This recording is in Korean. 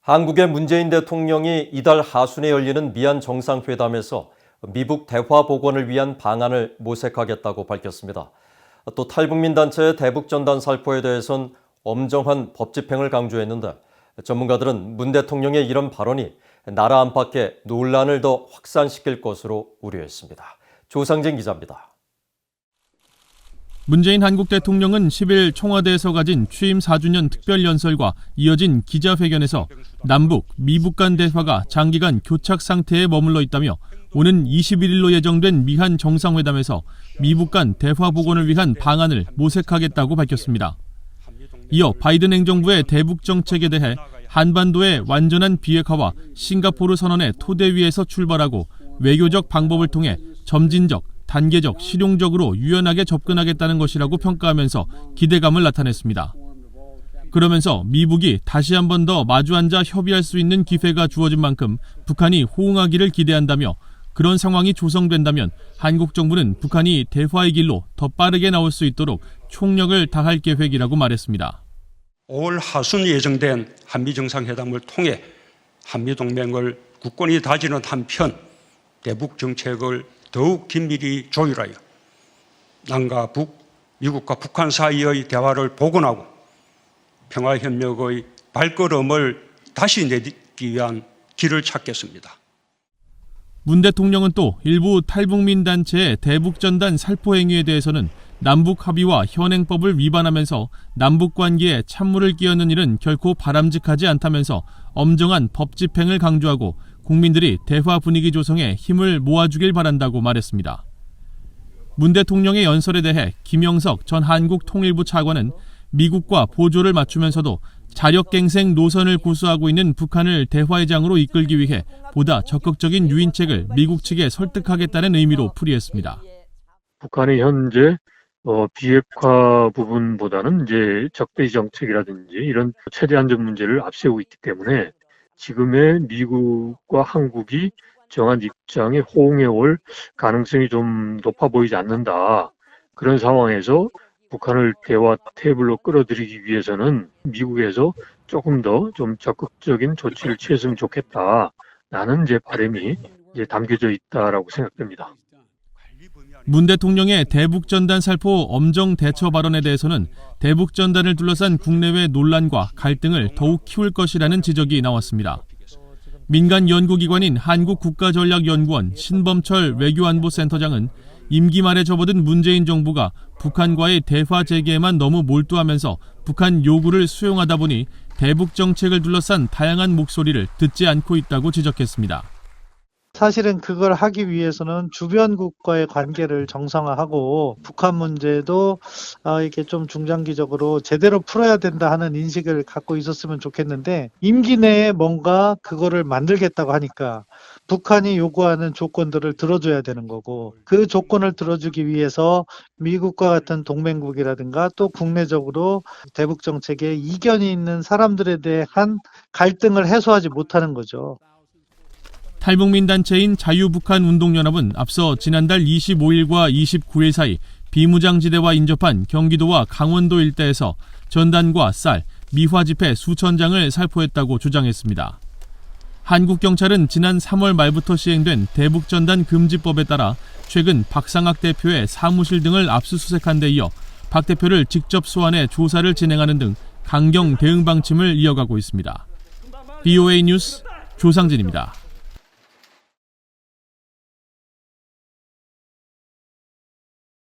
한국의 문재인 대통령이 이달 하순에 열리는 미얀 정상회담에서 미북 대화 복원을 위한 방안을 모색하겠다고 밝혔습니다. 또 탈북민 단체의 대북전단 살포에 대해선 엄정한 법 집행을 강조했는데 전문가들은 문 대통령의 이런 발언이 나라 안팎에 논란을 더 확산시킬 것으로 우려했습니다. 조상진 기자입니다. 문재인 한국 대통령은 10일 청와대에서 가진 취임 4주년 특별연설과 이어진 기자회견에서 남북, 미북 간 대화가 장기간 교착 상태에 머물러 있다며 오는 21일로 예정된 미한 정상회담에서 미북 간 대화 복원을 위한 방안을 모색하겠다고 밝혔습니다. 이어 바이든 행정부의 대북 정책에 대해 한반도의 완전한 비핵화와 싱가포르 선언의 토대 위에서 출발하고 외교적 방법을 통해 점진적, 단계적, 실용적으로 유연하게 접근하겠다는 것이라고 평가하면서 기대감을 나타냈습니다. 그러면서 미북이 다시 한 번 더 마주 앉아 협의할 수 있는 기회가 주어진 만큼 북한이 호응하기를 기대한다며 그런 상황이 조성된다면 한국 정부는 북한이 대화의 길로 더 빠르게 나올 수 있도록 총력을 다할 계획이라고 말했습니다. 5월 하순 예정된 한미정상회담을 통해 한미동맹을 굳건히 다지는 한편 대북 정책을 더욱 긴밀히 조율하여 남과 북, 미국과 북한 사이의 대화를 복원하고 평화협력의 발걸음을 다시 내딛기 위한 길을 찾겠습니다. 문 대통령은 또 일부 탈북민 단체의 대북전단 살포 행위에 대해서는 남북 합의와 현행법을 위반하면서 남북 관계에 찬물을 끼얹는 일은 결코 바람직하지 않다면서 엄정한 법 집행을 강조하고 국민들이 대화 분위기 조성에 힘을 모아주길 바란다고 말했습니다. 문 대통령의 연설에 대해 김영석 전 한국통일부 차관은 미국과 보조를 맞추면서도 자력갱생 노선을 고수하고 있는 북한을 대화의 장으로 이끌기 위해 보다 적극적인 유인책을 미국 측에 설득하겠다는 의미로 풀이했습니다. 북한이 현재 비핵화 부분보다는 이제 적대시 정책이라든지 이런 최대 안전 문제를 앞세우고 있기 때문에 지금의 미국과 한국이 정한 입장에 호응해 올 가능성이 좀 높아 보이지 않는다. 그런 상황에서 북한을 대화 테이블로 끌어들이기 위해서는 미국에서 조금 더 좀 적극적인 조치를 취했으면 좋겠다라는 제 바람이 이제 담겨져 있다라고 생각됩니다. 문 대통령의 대북전단 살포 엄정 대처 발언에 대해서는 대북전단을 둘러싼 국내외 논란과 갈등을 더욱 키울 것이라는 지적이 나왔습니다. 민간 연구기관인 한국국가전략연구원 신범철 외교안보센터장은 임기 말에 접어든 문재인 정부가 북한과의 대화 재개에만 너무 몰두하면서 북한 요구를 수용하다 보니 대북 정책을 둘러싼 다양한 목소리를 듣지 않고 있다고 지적했습니다. 사실은 그걸 하기 위해서는 주변국과의 관계를 정상화하고 북한 문제도 이렇게 좀 중장기적으로 제대로 풀어야 된다 하는 인식을 갖고 있었으면 좋겠는데 임기 내에 뭔가 그거를 만들겠다고 하니까 북한이 요구하는 조건들을 들어줘야 되는 거고 그 조건을 들어주기 위해서 미국과 같은 동맹국이라든가 또 국내적으로 대북 정책에 이견이 있는 사람들에 대한 갈등을 해소하지 못하는 거죠. 탈북민 단체인 자유북한운동연합은 앞서 지난달 25일과 29일 사이 비무장지대와 인접한 경기도와 강원도 일대에서 전단과 쌀, 미화 지폐 수천 장을 살포했다고 주장했습니다. 한국 경찰은 지난 3월 말부터 시행된 대북전단 금지법에 따라 최근 박상학 대표의 사무실 등을 압수수색한 데 이어 박 대표를 직접 소환해 조사를 진행하는 등 강경 대응 방침을 이어가고 있습니다. BOA 뉴스 조상진입니다.